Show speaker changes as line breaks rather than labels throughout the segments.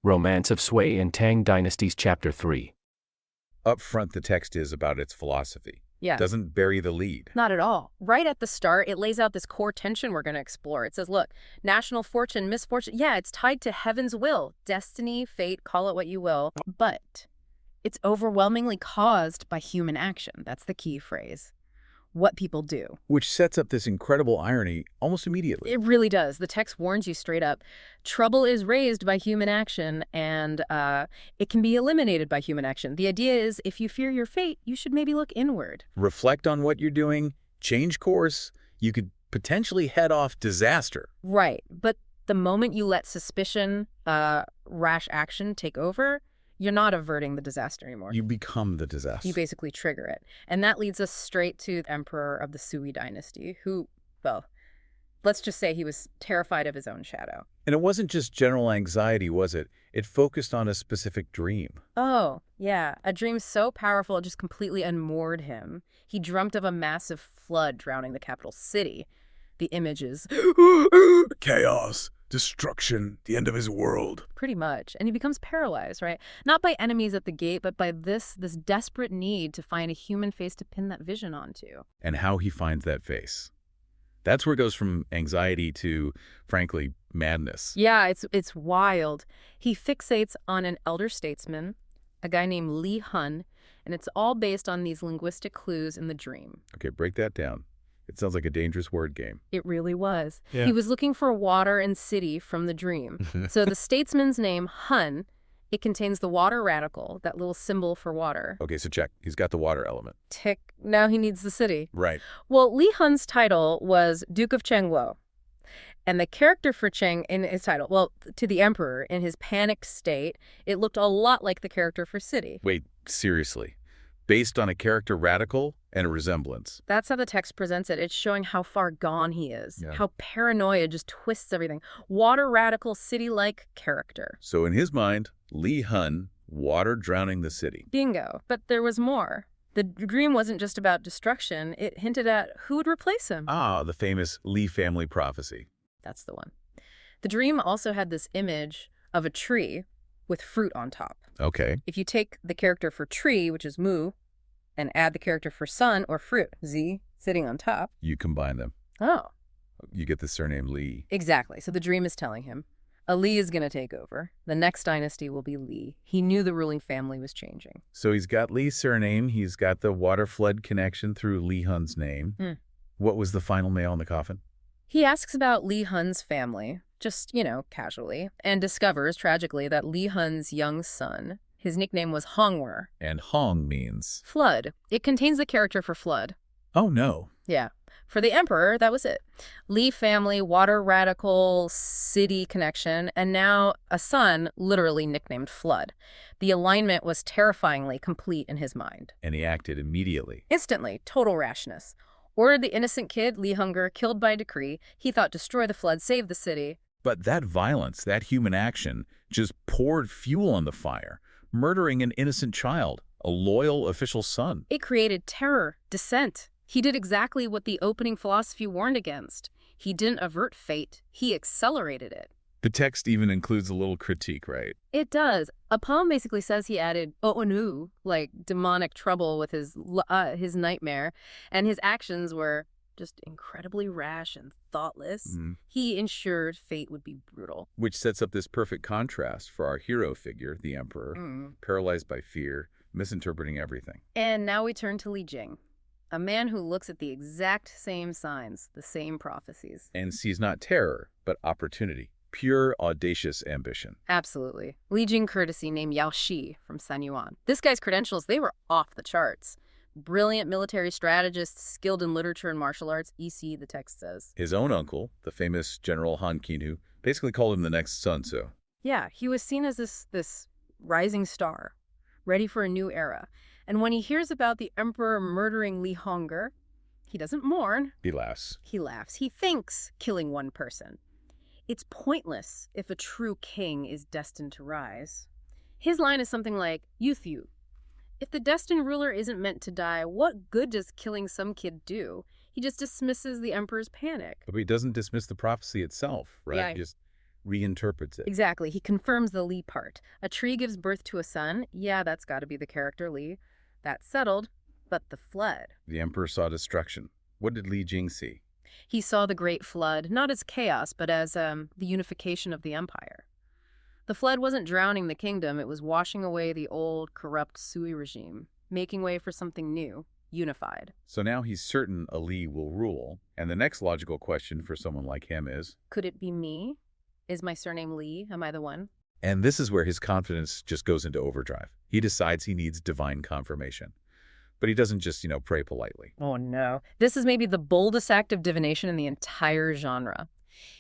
Romance of Sui and Tang Dynasties Chapter 3.
Up front, the text is about its philosophy.
Yeah.
Doesn't bury the lead.
Not at all. Right at the start, it lays out this core tension we're going to explore. It says, look, national fortune, misfortune, yeah, it's tied to heaven's will, destiny, fate, call it what you will. But it's overwhelmingly caused by human action. That's the key phrase. What people do.
Which sets up this incredible irony almost immediately.
It really does. The text warns you straight up. Trouble is raised by human action, and it can be eliminated by human action. The idea is, if you fear your fate, you should maybe look inward.
Reflect on what you're doing, change course. You could potentially head off disaster.
Right. But the moment you let suspicion, rash action take over, you're not averting the disaster anymore.
You become the disaster.
You basically trigger it. And that leads us straight to the emperor of the Sui dynasty, who, well, let's just say he was terrified of his own shadow.
And it wasn't just general anxiety, was it? It focused on a specific dream.
Oh, yeah. A dream so powerful it just completely unmoored him. He dreamt of a massive flood drowning the capital city. The images.
Chaos. Destruction, the end of his world.
Pretty much. And he becomes paralyzed, right? Not by enemies at the gate, but by this desperate need to find a human face to pin that vision onto.
And how he finds that face. That's where it goes from anxiety to, frankly, madness.
Yeah, it's wild. He fixates on an elder statesman, a guy named Li Hun, and it's all based on these linguistic clues in the dream.
Okay, break that down. It sounds like a dangerous word game.
It really was.
Yeah.
He was looking for water and city from the dream. So the statesman's name, Hun, it contains the water radical, that little symbol for water.
Okay, so check. He's got the water element.
Tick. Now he needs the city.
Right.
Well, Li Hun's title was Duke of Chengguo. And the character for Cheng in his title, well, to the emperor, in his panicked state, it looked a lot like the character for city.
Wait, seriously. Based on a character radical and a resemblance.
That's how the text presents it. It's showing how far gone he is,
Yeah.
how paranoia just twists everything. Water radical, city-like character.
So in his mind, Li Hun, water drowning the city.
Bingo. But there was more. The dream wasn't just about destruction. It hinted at who would replace him.
Ah, the famous Li family prophecy.
That's the one. The dream also had this image of a tree with fruit on top.
Okay.
If you take the character for tree, which is mu, and add the character for sun or fruit, zi, sitting on top.
You combine them.
Oh,
You get the surname Li.
exactly. So the dream is telling him, a Li is going to take over. The next dynasty will be Li. He knew the ruling family was changing.
So he's got Li's surname. He's got the water flood connection through Li Hun's name. What was the final nail in the coffin?
He asks about Li Hun's family, just, casually, and discovers, tragically, that Li Hun's young son, his nickname was Hongwer.
And Hong means...
Flood. It contains the character for flood.
Oh, no.
Yeah. For the emperor, that was it. Li family, water radical, city connection, and now a son literally nicknamed Flood. The alignment was terrifyingly complete in his mind.
And he acted immediately.
Instantly, total rashness. Ordered the innocent kid, Li Hunger, killed by decree. He thought destroy the flood, save the city.
But that violence, that human action, just poured fuel on the fire, murdering an innocent child, a loyal official son.
It created terror, dissent. He did exactly what the opening philosophy warned against. He didn't avert fate. He accelerated it.
The text even includes a little critique, right?
It does. A poem basically says he added "onu," like demonic trouble with his nightmare, and his actions were just incredibly rash and thoughtless. He ensured fate would be brutal.
Which sets up this perfect contrast for our hero figure, the emperor, paralyzed by fear, misinterpreting everything.
And now we turn to Li Jing, a man who looks at the exact same signs, the same prophecies.
And sees not terror, but opportunity. Pure, audacious ambition.
Absolutely. Li Jing courtesy named Yao Shi from San Yuan. This guy's credentials, they were off the charts. Brilliant military strategist, skilled in literature and martial arts, EC, the text says.
His own uncle, the famous General Han Qinhu, basically called him the next Sun Tzu.
Yeah, he was seen as this rising star, ready for a new era. And when he hears about the emperor murdering Li Hongger, he doesn't mourn.
He laughs.
He laughs. He thinks killing one person. It's pointless if a true king is destined to rise. His line is something like, "Youth you. If the destined ruler isn't meant to die, what good does killing some kid do?" He just dismisses the emperor's panic.
But he doesn't dismiss the prophecy itself, right?
Yeah.
He just reinterprets it.
Exactly. He confirms the Li part. A tree gives birth to a son. Yeah, that's got to be the character Li. That's settled. But the flood.
The emperor saw destruction. What did Li Jing see?
He saw the Great Flood, not as chaos, but as the unification of the empire. The flood wasn't drowning the kingdom, it was washing away the old, corrupt Sui regime, making way for something new, unified.
So now he's certain a Li will rule, and the next logical question for someone like him is,
Could it be me? Is my surname Li? Am I the one?
and this is where his confidence just goes into overdrive. He decides he needs divine confirmation. But he doesn't just, pray politely.
Oh no. This is maybe the boldest act of divination in the entire genre.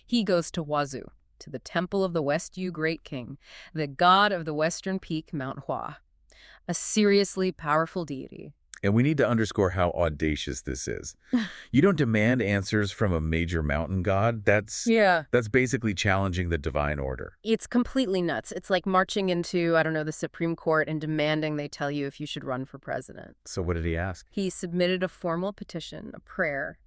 He goes to Huazhu, to the temple of the West Yu Great King, the god of the western peak, Mount Hua. A seriously powerful deity.
And we need to underscore how audacious this is. You don't demand answers from a major mountain god. That's basically challenging the divine order.
It's completely nuts. It's like marching into, the Supreme Court and demanding they tell you if you should run for president.
So what did he ask?
He submitted a formal petition, a prayer,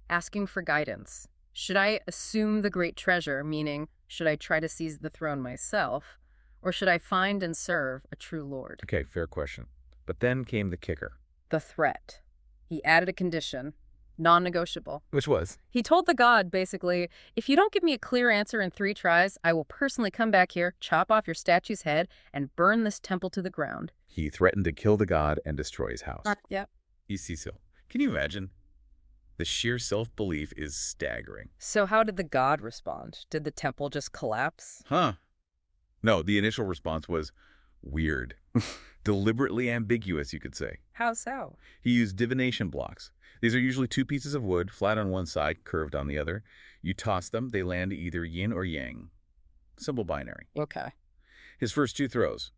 asking for guidance. Should I assume the great treasure, meaning should I try to seize the throne myself, or should I find and serve a true lord?
Okay, fair question. But then came the kicker.
The threat. He added a condition, non-negotiable.
Which was?
He told the god, basically, if you don't give me a clear answer in 3 tries, I will personally come back here, chop off your statue's head, and burn this temple to the ground.
He threatened to kill the god and destroy his house.
Yep.
Isisil. Can you imagine? The sheer self-belief is staggering.
So how did the god respond? Did the temple just collapse?
No, the initial response was weird. Deliberately ambiguous, you could say.
How so?
He used divination blocks. These are usually 2 pieces of wood, flat on one side, curved on the other. You toss them, they land either yin or yang. Simple binary.
Okay.
His first 2 throws.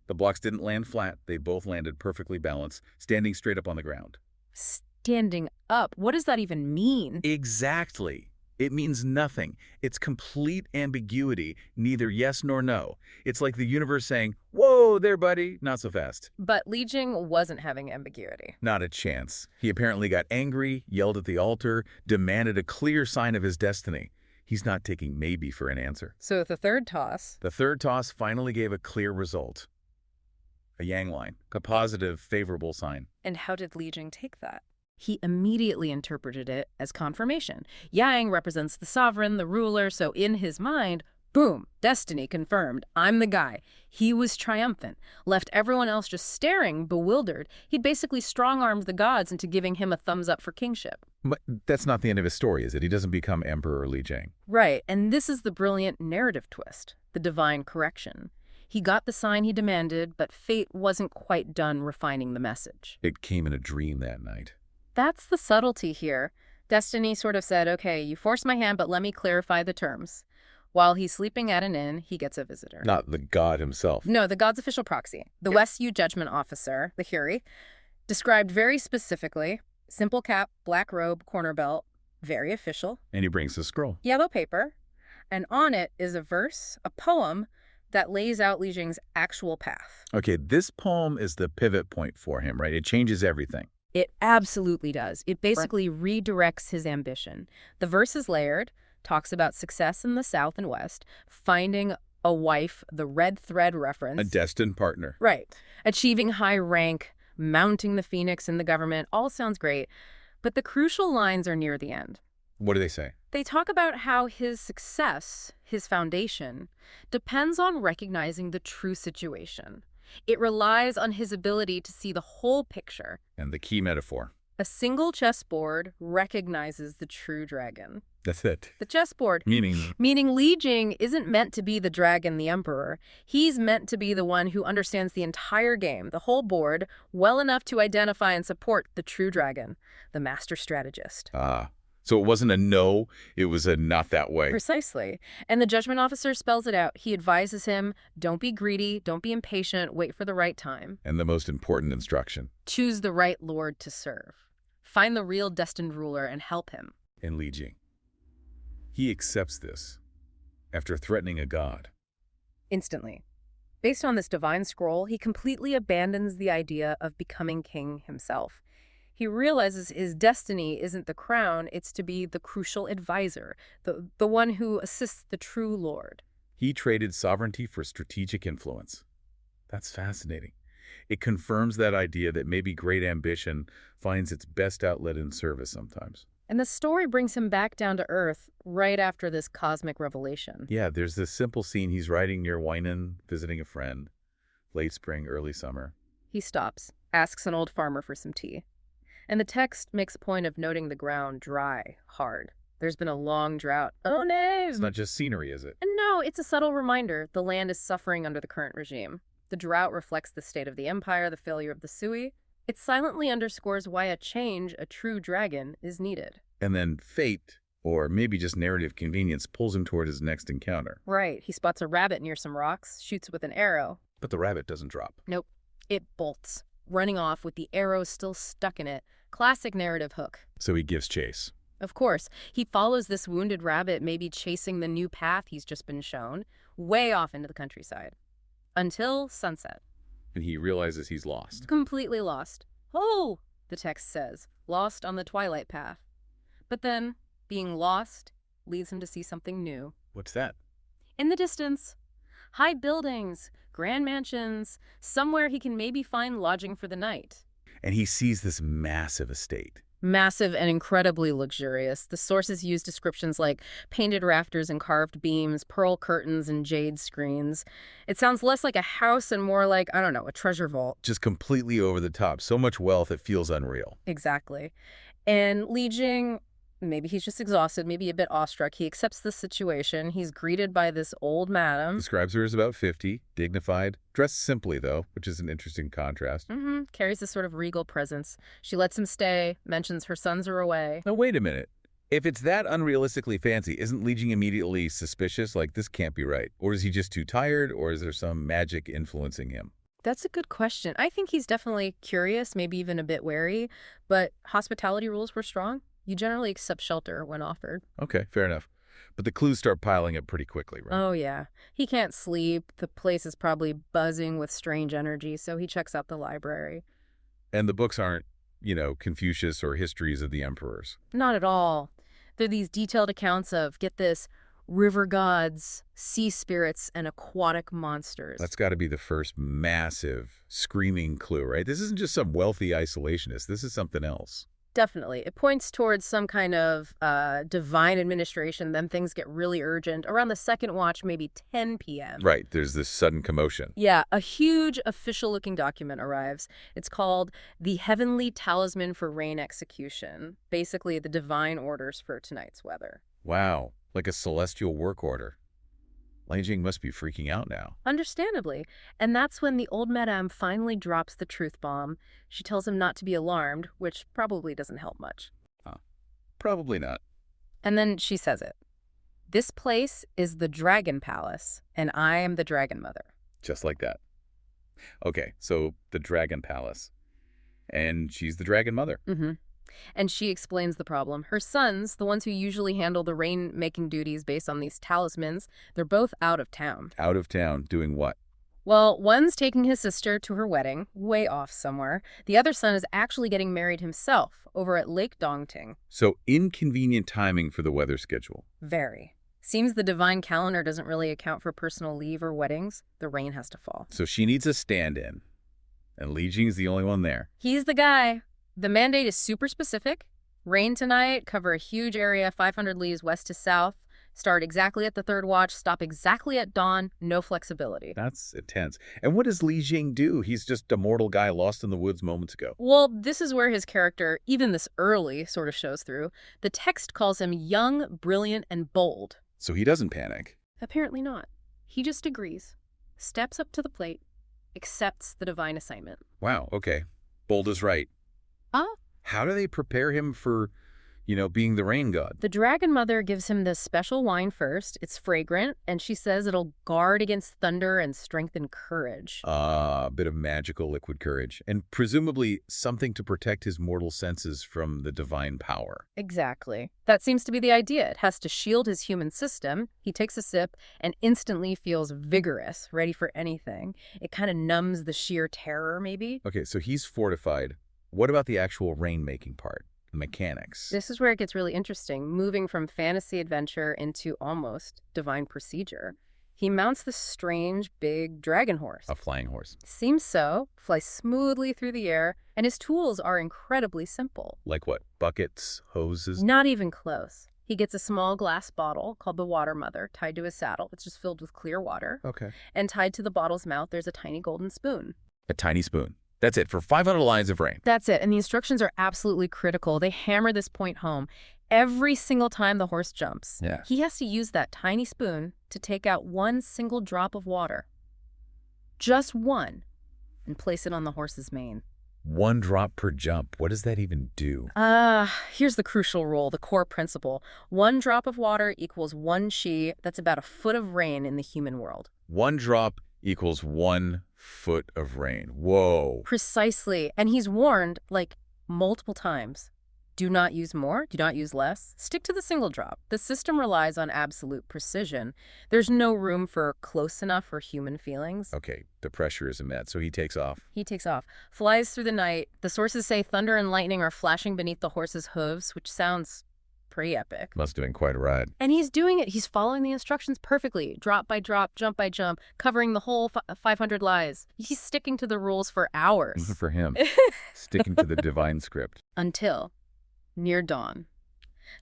The blocks didn't land flat. They both landed perfectly balanced, standing straight up on the ground.
Standing up? What does that even mean?
Exactly. It means nothing. It's complete ambiguity, neither yes nor no. It's like the universe saying, whoa there, buddy, not so fast.
But Li Jing wasn't having ambiguity.
Not a chance. He apparently got angry, yelled at the altar, demanded a clear sign of his destiny. He's not taking maybe for an answer.
So the third toss?
The third toss finally gave a clear result. A yang line, a positive, favorable sign.
And how did Li Jing take that? He immediately interpreted it as confirmation. Yang represents the sovereign, the ruler, so in his mind, boom, destiny confirmed. I'm the guy. He was triumphant, left everyone else just staring, bewildered. He'd basically strong-armed the gods into giving him a thumbs up for kingship.
But that's not the end of his story, is it? He doesn't become Emperor Li Jing.
Right, and this is the brilliant narrative twist, the divine correction. He got the sign he demanded, but fate wasn't quite done refining the message.
It came in a dream that night.
That's the subtlety here. Destiny sort of said, okay, you forced my hand, but let me clarify the terms. While he's sleeping at an inn, he gets a visitor.
Not the god himself.
No, the god's official proxy. The West Yu judgment officer, the Hiri, described very specifically, simple cap, black robe, corner belt, very official.
And he brings the scroll.
Yellow paper. And on it is a verse, a poem, that lays out Li Jing's actual path.
Okay, this poem is the pivot point for him, right? It changes everything.
It absolutely does. It basically redirects his ambition. The verse is layered, talks about success in the South and West, finding a wife, the red thread reference.
A destined partner.
Right. Achieving high rank, mounting the phoenix in the government, all sounds great. But the crucial lines are near the end.
What do they say?
They talk about how his success, his foundation, depends on recognizing the true situation. It relies on his ability to see the whole picture.
And the key metaphor.
A single chessboard recognizes the true dragon.
That's it.
The chessboard. Meaning Li Jing isn't meant to be the dragon, the emperor. He's meant to be the one who understands the entire game, the whole board, well enough to identify and support the true dragon, the master strategist.
So it wasn't a no, it was a not that way.
Precisely. And the judgment officer spells it out. He advises him, don't be greedy, don't be impatient, wait for the right time.
And the most important instruction.
Choose the right lord to serve. Find the real destined ruler and help him.
And Li Jing. He accepts this after threatening a god.
Instantly. Based on this divine scroll, he completely abandons the idea of becoming king himself. He realizes his destiny isn't the crown, it's to be the crucial advisor, the one who assists the true lord.
He traded sovereignty for strategic influence. That's fascinating. It confirms that idea that maybe great ambition finds its best outlet in service sometimes.
And the story brings him back down to earth right after this cosmic revelation.
Yeah, there's this simple scene. He's riding near Yuan, visiting a friend. Late spring, early summer.
He stops, asks an old farmer for some tea. And the text makes a point of noting the ground dry, hard. There's been a long drought. Oh no!
It's not just scenery, is it?
And no, it's a subtle reminder the land is suffering under the current regime. The drought reflects the state of the empire, the failure of the Sui. It silently underscores why a change, a true dragon, is needed.
And then fate, or maybe just narrative convenience, pulls him toward his next encounter.
Right. He spots a rabbit near some rocks, shoots with an arrow.
But the rabbit doesn't drop.
Nope. It bolts, running off with the arrow still stuck in it. Classic narrative hook.
So he gives chase.
Of course, he follows this wounded rabbit, maybe chasing the new path he's just been shown, way off into the countryside. Until sunset.
And he realizes he's lost.
Completely lost. Oh, the text says, lost on the twilight path. But then, being lost leads him to see something new.
What's that?
In the distance, high buildings, grand mansions, somewhere he can maybe find lodging for the night.
And he sees this massive estate.
Massive and incredibly luxurious. The sources use descriptions like painted rafters and carved beams, pearl curtains and jade screens. It sounds less like a house and more like, I don't know, a treasure vault.
Just completely over the top. So much wealth, it feels unreal.
Exactly. And Li Jing, maybe he's just exhausted, maybe a bit awestruck. He accepts the situation. He's greeted by this old madam.
Describes her as about 50, dignified, dressed simply, though, which is an interesting contrast.
Carries this sort of regal presence. She lets him stay, mentions her sons are away.
Now, wait a minute. If it's that unrealistically fancy, isn't Li Jing immediately suspicious? Like, this can't be right. Or is he just too tired? Or is there some magic influencing him?
That's a good question. I think he's definitely curious, maybe even a bit wary, but hospitality rules were strong. You generally accept shelter when offered.
Okay, fair enough. But the clues start piling up pretty quickly, right?
Oh, yeah. He can't sleep. The place is probably buzzing with strange energy, so he checks out the library.
And the books aren't, Confucius or histories of the emperors.
Not at all. They're these detailed accounts of, get this, river gods, sea spirits, and aquatic monsters.
That's got to be the first massive, screaming clue, right? This isn't just some wealthy isolationist. This is something else.
Definitely. It points towards some kind of divine administration. Then things get really urgent. Around the second watch, maybe 10 p.m.
Right. There's this sudden commotion.
Yeah, a huge official-looking document arrives. It's called the Heavenly Talisman for Rain Execution. Basically, the divine orders for tonight's weather.
Wow. Like a celestial work order. Li Jing must be freaking out now.
Understandably. And that's when the old madame finally drops the truth bomb. She tells him not to be alarmed, which probably doesn't help much.
Probably not.
And then she says it. This place is the Dragon Palace, and I am the Dragon Mother.
Just like that. Okay, so the Dragon Palace. And she's the Dragon Mother.
And she explains the problem. Her sons, the ones who usually handle the rain-making duties based on these talismans, they're both out of town.
Out of town, doing what?
Well, one's taking his sister to her wedding, way off somewhere. The other son is actually getting married himself, over at Lake Dongting.
So inconvenient timing for the weather schedule.
Very. Seems the divine calendar doesn't really account for personal leave or weddings. The rain has to fall.
So she needs a stand-in. And Li Jing is the only one there.
He's the guy. The mandate is super specific. Rain tonight, cover a huge area 500 leagues west to south, start exactly at the third watch, stop exactly at dawn, no flexibility.
That's intense. And what does Li Jing do? He's just a mortal guy lost in the woods moments ago.
Well, this is where his character, even this early, sort of shows through. The text calls him young, brilliant, and bold.
So he doesn't panic.
Apparently not. He just agrees, steps up to the plate, accepts the divine assignment.
Wow, okay. Bold is right. How do they prepare him for, being the rain god?
The Dragon Mother gives him this special wine first. It's fragrant, and she says it'll guard against thunder and strengthen courage.
A bit of magical liquid courage. And presumably something to protect his mortal senses from the divine power.
Exactly. That seems to be the idea. It has to shield his human system. He takes a sip and instantly feels vigorous, ready for anything. It kind of numbs the sheer terror, maybe.
Okay, so he's fortified. What about the actual rain-making part, the mechanics?
This is where it gets really interesting, moving from fantasy adventure into almost divine procedure. He mounts this strange, big dragon horse.
A flying horse.
Seems so, flies smoothly through the air, and his tools are incredibly simple.
Like what? Buckets, hoses?
Not even close. He gets a small glass bottle called the Water Mother tied to his saddle. It's just filled with clear water.
Okay.
And tied to the bottle's mouth, there's a tiny golden spoon.
A tiny spoon. That's it for 500 lines of rain.
That's it. And the instructions are absolutely critical. They hammer this point home. Every single time the horse jumps,
Yeah.
he has to use that tiny spoon to take out one single drop of water. Just one. And place it on the horse's mane.
1 drop per jump. What does that even do?
Here's the crucial rule, the core principle. 1 drop of water equals 1 chi. That's about a foot of rain in the human world.
1 drop equals 1 foot of rain. Whoa.
Precisely. And he's warned, like, multiple times. Do not use more, do not use less. Stick to the single drop. The system relies on absolute precision. There's no room for close enough for human feelings.
Okay, the pressure is immense, so he takes off.
He takes off, flies through the night. The sources say thunder and lightning are flashing beneath the horse's hooves, which sounds pretty epic.
Must have been quite a ride.
And he's doing it. He's following the instructions perfectly, drop by drop, jump by jump, covering the whole 500 lies. He's sticking to the rules for hours.
For him, sticking to the divine script.
Until near dawn.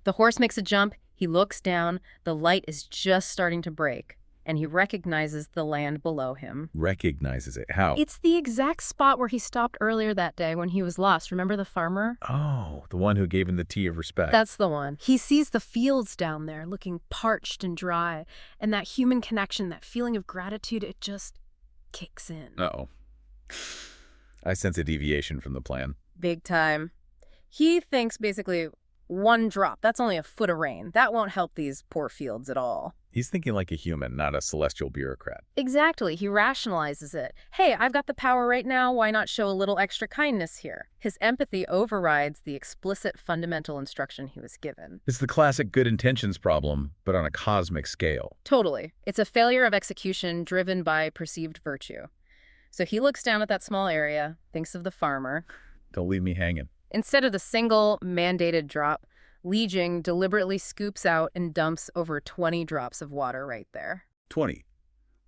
The horse makes a jump, he looks down, the light is just starting to break, and he recognizes the land below him.
Recognizes it. How?
It's the exact spot where he stopped earlier that day when he was lost. Remember the farmer?
Oh, the one who gave him the tea of respect.
That's the one. He sees the fields down there looking parched and dry, and that human connection, that feeling of gratitude, it just kicks in.
Uh-oh. I sense a deviation from the plan.
Big time. He thinks basically 1 drop, that's only a foot of rain. That won't help these poor fields at all.
He's thinking like a human, not a celestial bureaucrat.
Exactly. He rationalizes it. Hey, I've got the power right now. Why not show a little extra kindness here? His empathy overrides the explicit fundamental instruction he was given.
It's the classic good intentions problem, but on a cosmic scale.
Totally. It's a failure of execution driven by perceived virtue. So he looks down at that small area, thinks of the farmer.
Don't leave me hanging.
Instead of the single mandated drop, Li Jing deliberately scoops out and dumps over 20 drops of water right there.
20.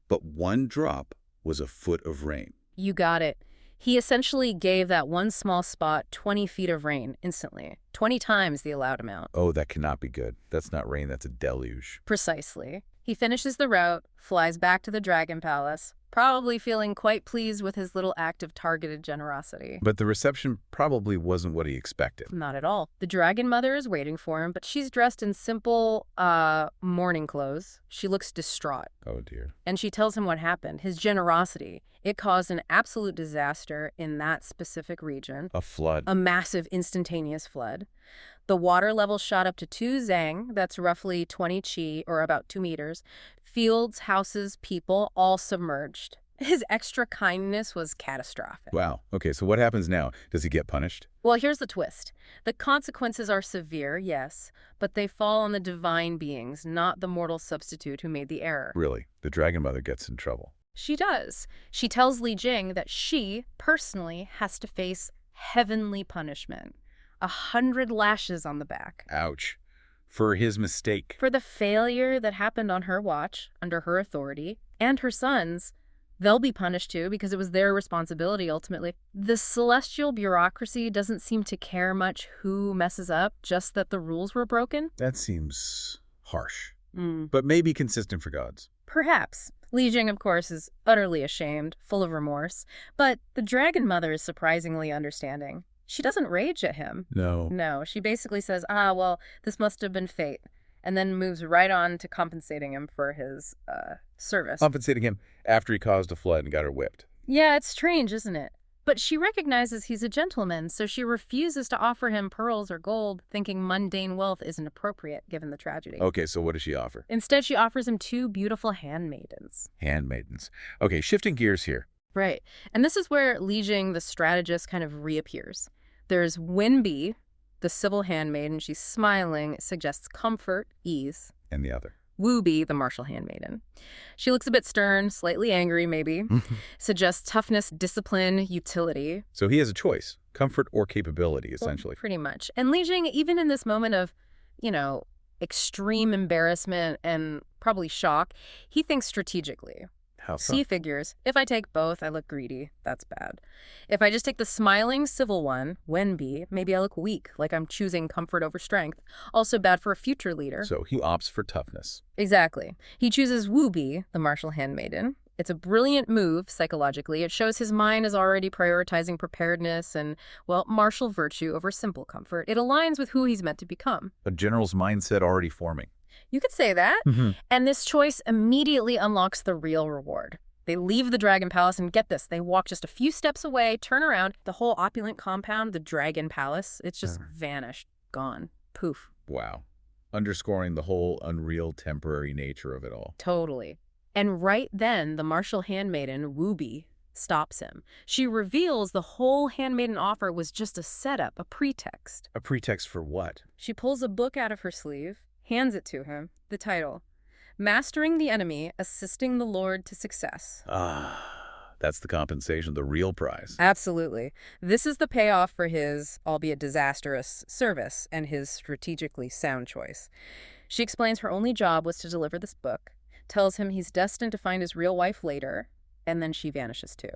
But 1 drop was a foot of rain.
You got it. He essentially gave that one small spot 20 feet of rain instantly, 20 times the allowed amount.
Oh, that cannot be good. That's not rain, that's a deluge.
Precisely. He finishes the route, flies back to the Dragon Palace, probably feeling quite pleased with his little act of targeted generosity.
But the reception probably wasn't what he expected.
Not at all. The Dragon Mother is waiting for him, but she's dressed in simple, mourning clothes. She looks distraught.
Oh, dear.
And she tells him what happened, his generosity. It caused an absolute disaster in that specific region.
A flood.
A massive instantaneous flood. The water level shot up to 2 zhang, that's roughly 20 chi, or about 2 meters. Fields, houses, people, all submerged. His extra kindness was catastrophic.
Wow. Okay, so what happens now? Does he get punished?
Well, here's the twist. The consequences are severe, yes, but they fall on the divine beings, not the mortal substitute who made the error.
Really? The Dragon Mother gets in trouble.
She does. She tells Li Jing that she, personally, has to face heavenly punishment. 100 lashes on the back.
Ouch. For his mistake.
For the failure that happened on her watch, under her authority, and her sons. They'll be punished too, because it was their responsibility ultimately. The celestial bureaucracy doesn't seem to care much who messes up, just that the rules were broken.
That seems harsh. But maybe consistent for gods.
Perhaps. Li Jing, of course, is utterly ashamed, full of remorse. But the Dragon Mother is surprisingly understanding. She doesn't rage at him.
No.
No, she basically says, well, this must have been fate, and then moves right on to compensating him for his service.
Compensating him after he caused a flood and got her whipped.
Yeah, it's strange, isn't it? But she recognizes he's a gentleman, so she refuses to offer him pearls or gold, thinking mundane wealth isn't appropriate given the tragedy.
Okay, so what does she offer?
Instead, she offers him 2 beautiful handmaidens.
Handmaidens. Okay, shifting gears here.
Right. And this is where Li Jing, the strategist, kind of reappears. There's Wenbi, the civil handmaiden. She's smiling, suggests comfort, ease.
And the other?
Wu Bi, the martial handmaiden. She looks a bit stern, slightly angry maybe, suggests toughness, discipline, utility.
So he has a choice, comfort or capability,
Well,
essentially.
pretty much. And Li Jing, even in this moment of, extreme embarrassment and probably shock, he thinks strategically.
How so?
He figures, if I take both, I look greedy. That's bad. If I just take the smiling, civil one, Wenbi, maybe I look weak, like I'm choosing comfort over strength. Also bad for a future leader.
So he opts for toughness.
Exactly. He chooses Wu Bi, the martial handmaiden. It's a brilliant move, psychologically. It shows his mind is already prioritizing preparedness and, martial virtue over simple comfort. It aligns with who he's meant to become.
A general's mindset already forming.
You could say that. And this choice immediately unlocks the real reward. They leave the Dragon Palace and get this, they walk just a few steps away, turn around, the whole opulent compound, the Dragon Palace, it's just vanished, gone, poof.
Wow. Underscoring the whole unreal temporary nature of it all.
Totally. And right then, the martial handmaiden, Wu Bi, stops him. She reveals the whole handmaiden offer was just a setup, a pretext.
A pretext for what?
She pulls a book out of her sleeve, hands it to him, the title, Mastering the Enemy, Assisting the Lord to Success.
That's the compensation, the real prize.
Absolutely. This is the payoff for his, albeit disastrous, service and his strategically sound choice. She explains her only job was to deliver this book, tells him he's destined to find his real wife later, and then she vanishes too.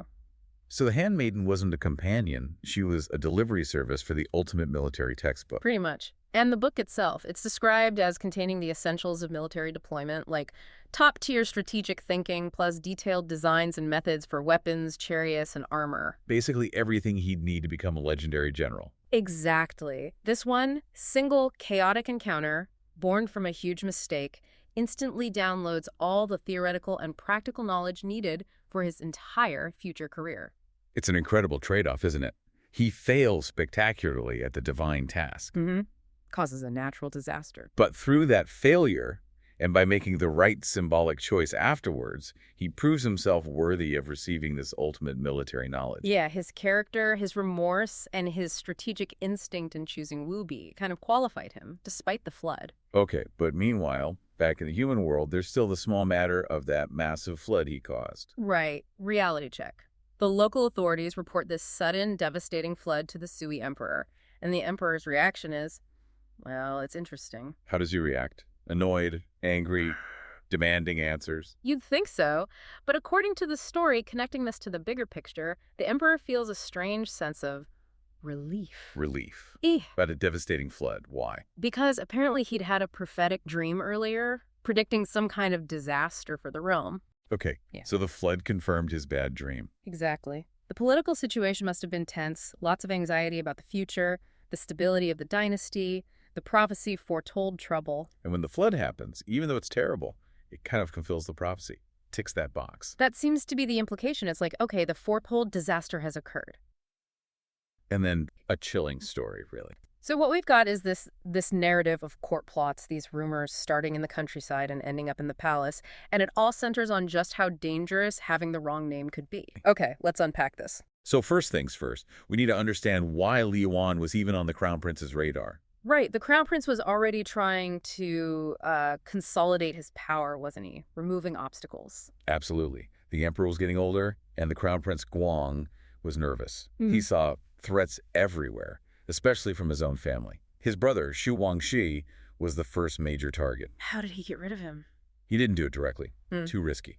So the handmaiden wasn't a companion. She was a delivery service for the ultimate military textbook.
Pretty much. And the book itself, it's described as containing the essentials of military deployment, like top-tier strategic thinking plus detailed designs and methods for weapons, chariots, and armor.
Basically everything he'd need to become a legendary general.
Exactly. This one, single chaotic encounter, born from a huge mistake, instantly downloads all the theoretical and practical knowledge needed for his entire future career.
It's an incredible trade-off, isn't it? He fails spectacularly at the divine task.
Causes a natural disaster.
But through that failure, and by making the right symbolic choice afterwards, he proves himself worthy of receiving this ultimate military knowledge.
Yeah, his character, his remorse, and his strategic instinct in choosing Wu Bi kind of qualified him, despite the flood.
Okay, but meanwhile, back in the human world, there's still the small matter of that massive flood he caused.
Right. Reality check. The local authorities report this sudden, devastating flood to the Sui Emperor, and the Emperor's reaction is, well, it's interesting.
How does he react? Annoyed, angry, demanding answers?
You'd think so, but according to the story, connecting this to the bigger picture, the Emperor feels a strange sense of relief.
Relief.
Eh.
About a devastating flood. Why?
Because apparently he'd had a prophetic dream earlier, predicting some kind of disaster for the realm.
Okay,
Yeah.
so the flood confirmed his bad dream.
Exactly. The political situation must have been tense, lots of anxiety about the future, the stability of the dynasty, the prophecy foretold trouble.
And when the flood happens, even though it's terrible, it kind of fulfills the prophecy, ticks that box.
That seems to be the implication. It's like, okay, the foretold disaster has occurred.
And then a chilling story, really.
So what we've got is this narrative of court plots, these rumors starting in the countryside and ending up in the palace, and it all centers on just how dangerous having the wrong name could be. Okay, let's unpack this.
So first things first, we need to understand why Yuan was even on the Crown Prince's radar.
Right, the Crown Prince was already trying to consolidate his power, wasn't he? Removing obstacles.
Absolutely. The emperor was getting older, and the Crown Prince Guang was nervous. He saw threats everywhere, especially from his own family. His brother, Xu Wangxi, was the first major target.
How did he get rid of him?
He didn't do it directly. Too risky.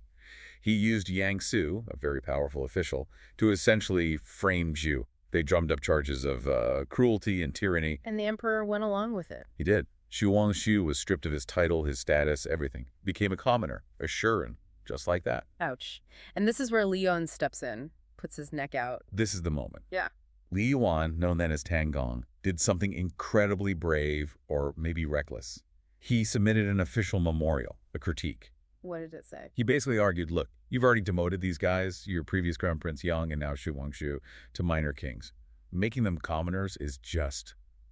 He used Yang Su, a very powerful official, to essentially frame Xu. They drummed up charges of cruelty and tyranny.
And the emperor went along with it.
He did. Xu Wangxu was stripped of his title, his status, everything. Became a commoner, a shuren, just like that.
Ouch. And this is where Yuan steps in, puts his neck out.
This is the moment.
Yeah.
Li Yuan, known then as Tang Gong, did something incredibly brave or maybe reckless. He submitted an official memorial, a critique.
What did it say?
He basically argued, look, you've already demoted these guys, your previous Crown Prince Yang and now Xu Wangxu, to minor kings. Making them commoners is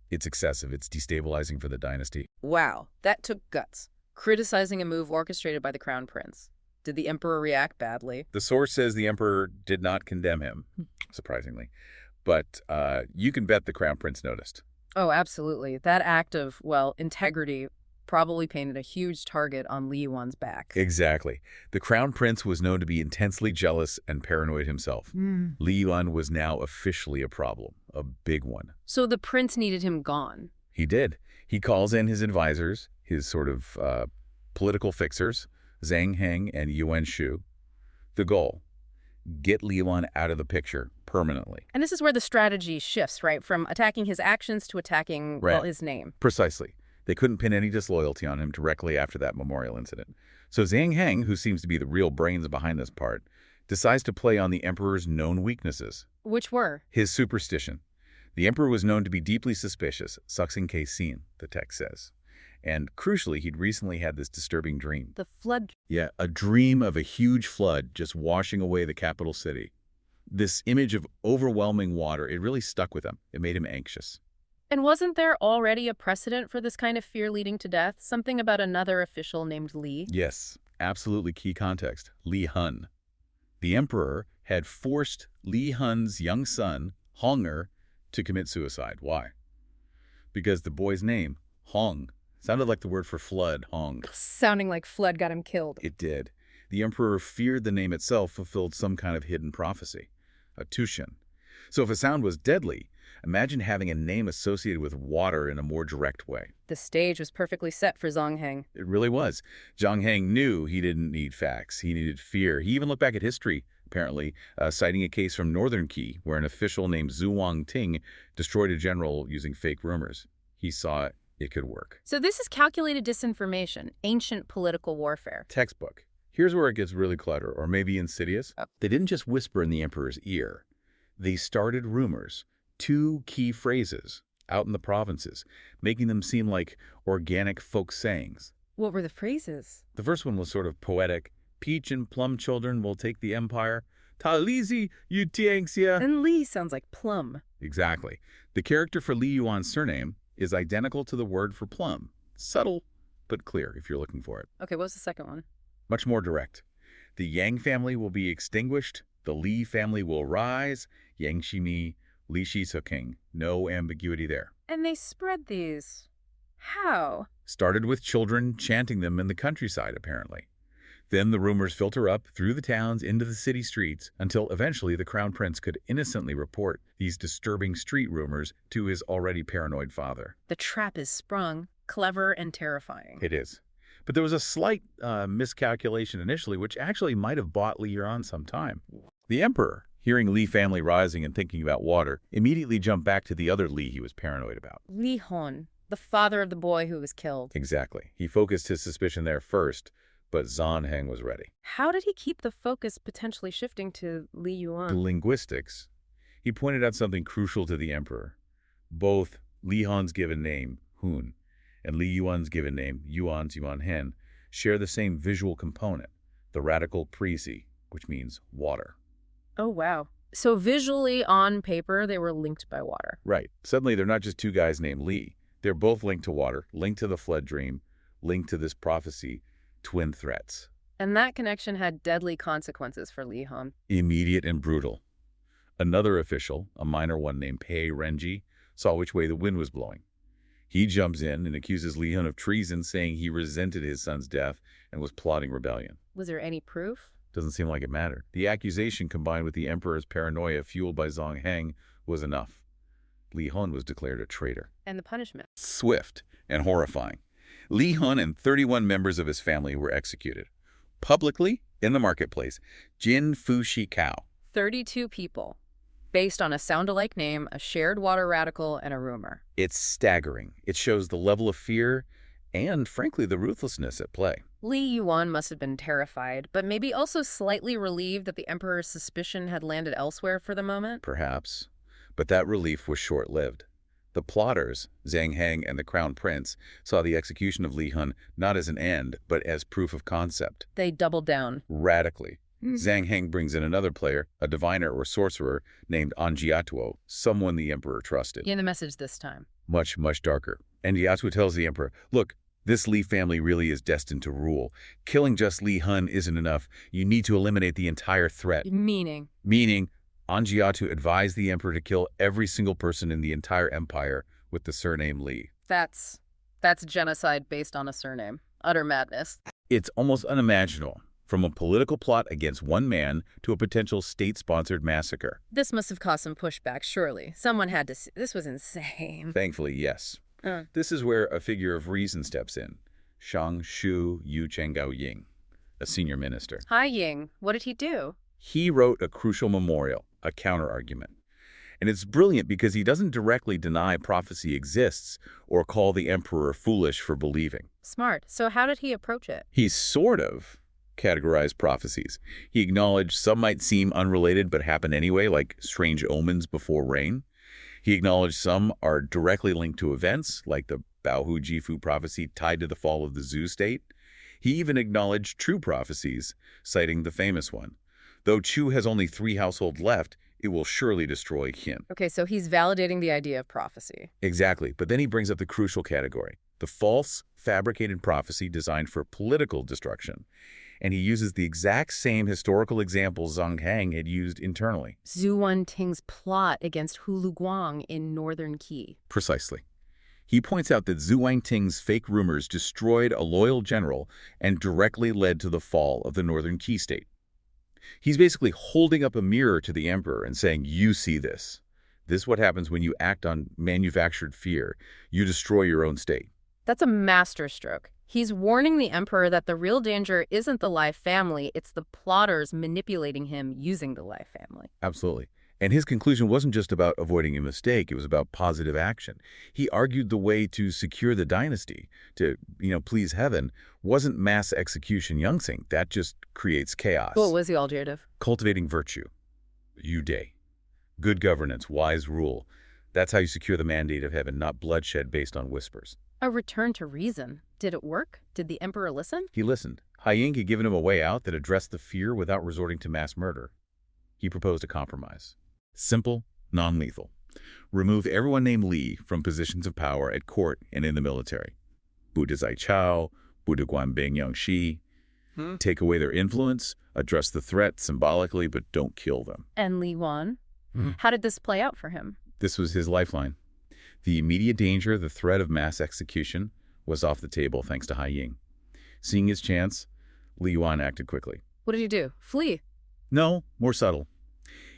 it's excessive. It's destabilizing for the dynasty.
Wow, that took guts. Criticizing a move orchestrated by the Crown Prince. Did the emperor react badly?
The source says the emperor did not condemn him, surprisingly. But you can bet the Crown Prince noticed.
Oh, absolutely. That act of, integrity probably painted a huge target on Li Yuan's back.
Exactly. The crown prince was known to be intensely jealous and paranoid himself. Li Yuan was now officially a problem, a big one.
So the prince needed him gone.
He did. He calls in his advisors, his sort of political fixers, Zhang Heng and Yuan Shu. The goal: get Li Yuan out of the picture permanently.
And this is where the strategy shifts, right? From attacking his actions to attacking, well, his name.
Precisely. They couldn't pin any disloyalty on him directly after that memorial incident. So Zhang Heng, who seems to be the real brains behind this part, decides to play on the emperor's known weaknesses.
Which were?
His superstition. The emperor was known to be deeply suspicious, saksin keisin, the text says. And crucially, he'd recently had this disturbing dream.
The flood.
Yeah, a dream of a huge flood just washing away the capital city.
This image of overwhelming water, it really stuck with him. It made him anxious.
And wasn't there already a precedent for this kind of fear leading to death? Something about another official named Li?
Yes, absolutely key context. Li Hun. The emperor had forced Li Hun's young son, Hong'er, to commit suicide. Why? Because the boy's name, Hong, sounded like the word for flood, Hong.
Sounding like flood got him killed.
It did. The emperor feared the name itself fulfilled some kind of hidden prophecy, a tushin. So if a sound was deadly, imagine having a name associated with water in a more direct way.
The stage was perfectly set for Zhang Heng.
It really was. Zhang Heng knew he didn't need facts. He needed fear. He even looked back at history, apparently, citing a case from Northern Qi where an official named Zhu Wangting destroyed a general using fake rumors. He saw it could work.
So this is calculated disinformation, ancient political warfare.
Textbook. Here's where it gets really clever, or maybe insidious. They didn't just whisper in the emperor's ear. They started rumors, 2 key phrases, out in the provinces, making them seem like organic folk sayings.
What were the phrases?
The first one was sort of poetic. Peach and plum children will take the empire. Ta lizi yu tiangxia.
And Li sounds like plum.
Exactly. The character for Li Yuan's surname is identical to the word for plum. Subtle, but clear if you're looking for it.
Okay, what was the second one?
Much more direct. The Yang family will be extinguished. The Li family will rise. Yang Shimi, Li Shisoking. No ambiguity there.
And they spread these. How?
Started with children chanting them in the countryside, apparently. Then the rumors filter up through the towns into the city streets until eventually the crown prince could innocently report these disturbing street rumors to his already paranoid father.
The trap is sprung, clever and terrifying.
It is. But there was a slight miscalculation initially, which actually might have bought Li Yuan some time. The emperor, hearing Li family rising and thinking about water, immediately jumped back to the other Li he was paranoid about.
Li Hon, the father of the boy who was killed.
Exactly. He focused his suspicion there first, but Zhang Heng was ready.
How did he keep the focus potentially shifting to Li Yuan?
Linguistics. He pointed out something crucial to the emperor. Both Li Han's given name, Hun, and Li Yuan's given name, Yuan Hen, share the same visual component, the radical prisi, which means water.
Oh, wow. So visually, on paper, they were linked by water.
Right. Suddenly, they're not just 2 guys named Li. They're both linked to water, linked to the flood dream, linked to this prophecy, twin threats.
And that connection had deadly consequences for Li Han.
Immediate and brutal. Another official, a minor one named Pei Renji, saw which way the wind was blowing. He jumps in and accuses Li Hun of treason, saying he resented his son's death and was plotting rebellion.
Was there any proof?
Doesn't seem like it mattered. The accusation, combined with the emperor's paranoia fueled by Zhang Heng, was enough. Li Hun was declared a traitor.
And the punishment?
Swift and horrifying. Li Hun and 31 members of his family were executed. Publicly, in the marketplace, Jin Fu Shi Kao.
32 people. Based on a sound-alike name, a shared water radical, and a rumor.
It's staggering. It shows the level of fear and, frankly, the ruthlessness at play.
Li Yuan must have been terrified, but maybe also slightly relieved that the emperor's suspicion had landed elsewhere for the moment.
Perhaps. But that relief was short-lived. The plotters, Zhang Heng and the crown prince, saw the execution of Li Hun not as an end, but as proof of concept.
They doubled down.
Radically. Zhang Heng brings in another player, a diviner or sorcerer named Anjiatuo, someone the emperor trusted.
In the message this time.
Much, much darker. Anjiatuo tells the emperor, look, this Li family really is destined to rule. Killing just Li Hun isn't enough. You need to eliminate the entire threat.
Meaning?
Meaning, Anjiatu advised the emperor to kill every single person in the entire empire with the surname Li.
That's That's genocide based on a surname. Utter madness.
It's almost unimaginable, from a political plot against one man to a potential state-sponsored massacre.
This must have caused some pushback, surely. Someone had to see. This was insane.
Thankfully, yes. This is where a figure of reason steps in. Shang Shu Yu Chenggao Ying, a senior minister.
Hi, Ying. What did he do?
He wrote a crucial memorial, a counter-argument. And it's brilliant because he doesn't directly deny prophecy exists or call the emperor foolish for believing.
Smart. So how did he approach it?
He sort of categorized prophecies. He acknowledged some might seem unrelated but happen anyway, like strange omens before rain. He acknowledged some are directly linked to events, like the Baohu Jifu prophecy tied to the fall of the Zhou state. He even acknowledged true prophecies, citing the famous one. Though Chu has only 3 households left, it will surely destroy Qin.
Okay, so he's validating the idea of prophecy.
Exactly, but then he brings up the crucial category, the false, fabricated prophecy designed for political destruction. And he uses the exact same historical example Zhang Hang had used internally.
Zhu Ting's plot against Hulu Guang in northern Qi.
Precisely. He points out that Zhu Ting's fake rumors destroyed a loyal general and directly led to the fall of the northern Qi state. He's basically holding up a mirror to the emperor and saying, you see this. This is what happens when you act on manufactured fear. You destroy your own state.
That's a masterstroke. He's warning the emperor that the real danger isn't the Lai family, it's the plotters manipulating him using the Lai family.
Absolutely. And his conclusion wasn't just about avoiding a mistake, it was about positive action. He argued the way to secure the dynasty, to, please heaven, wasn't mass execution Yongxing. That just creates chaos.
What was the alternative?
Cultivating virtue. Yu Dai. Good governance, wise rule. That's how you secure the mandate of heaven, not bloodshed based on whispers.
A return to reason. Did it work? Did the emperor listen?
He listened. Haiying had given him a way out that addressed the fear without resorting to mass murder. He proposed a compromise. Simple, non-lethal. Remove everyone named Li from positions of power at court and in the military. Buddha Zai Chao, Buddha Guanbing Yangxi. Take away their influence, address the threat symbolically, but don't kill them.
And Li Yuan? How did this play out for him?
This was his lifeline. The immediate danger, the threat of mass execution, was off the table thanks to Haiying. Seeing his chance, Li Yuan acted quickly.
What did he do? Flee?
No, more subtle.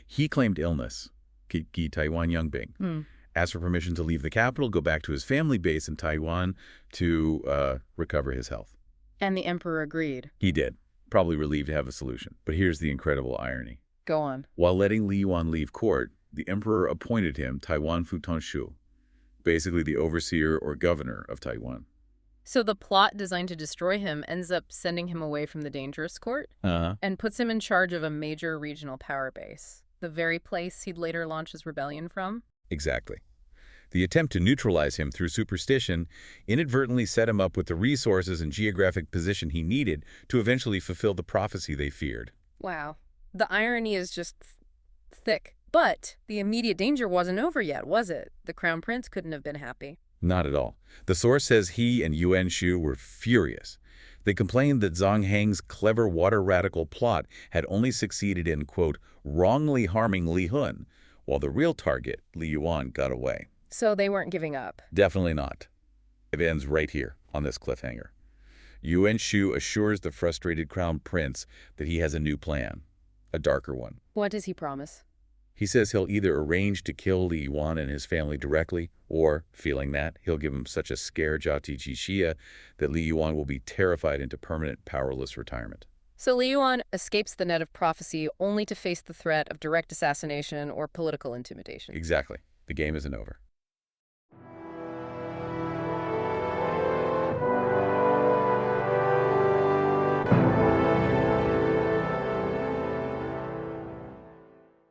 He claimed illness, Ki Taiwan Yongbing, asked for permission to leave the capital, go back to his family base in Taiwan to recover his health.
And the emperor agreed.
He did, probably relieved to have a solution. But here's the incredible irony.
Go on.
While letting Li Yuan leave court, the emperor appointed him Taiwan Futan Shu, basically the overseer or governor of Taiwan.
So the plot designed to destroy him ends up sending him away from the dangerous court and puts him in charge of a major regional power base, the very place he'd later launch his rebellion from?
Exactly. The attempt to neutralize him through superstition inadvertently set him up with the resources and geographic position he needed to eventually fulfill the prophecy they feared.
Wow. The irony is just thick. But the immediate danger wasn't over yet, was it? The crown prince couldn't have been happy.
Not at all. The source says he and Yuan Shu were furious. They complained that Zhang Heng's clever water radical plot had only succeeded in, quote, wrongly harming Li Hun, while the real target, Li Yuan, got away.
So they weren't giving up?
Definitely not. It ends right here on this cliffhanger. Yuan Shu assures the frustrated crown prince that he has a new plan, a darker one.
What does he promise?
He says he'll either arrange to kill Li Yuan and his family directly, or, feeling that, he'll give him such a scare Jati Jixia that Li Yuan will be terrified into permanent powerless retirement.
So Li Yuan escapes the net of prophecy only to face the threat of direct assassination or political intimidation.
Exactly. The game isn't over.